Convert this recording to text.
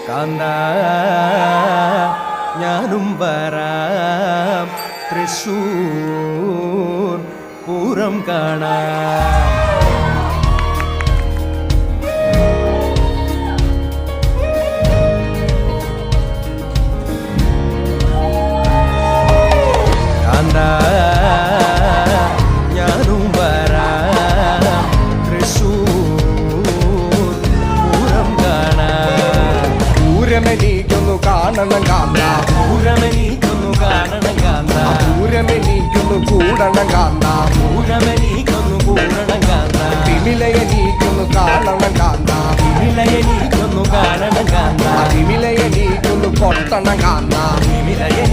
കാന്ത ഞാനും വരാം തൃശൂർ പൂരം കാണാം. കാന്ത ഞാനും വരാം തൃശൂർ പൂരം കാണാം. പൂരമെനിക്കൊന്നു കാണണം കാന്ത, പൂരമെനിക്കൊന്നു കാണണം കാന്ത, പൂരമെനിക്കൊന്നു കൂടണം കാന്ത, പൂരമെനിക്കൊന്നു കൂടണം കാന്ത, തിമിലയെനിക്കൊന്നു കാണണം കാന്ത, വിലയെനിക്കൊന്നു കാണണം കാന്ത, തിമിലയെനിക്കൊന്നു കൊട്ടണം കാന്ത, വിലയെ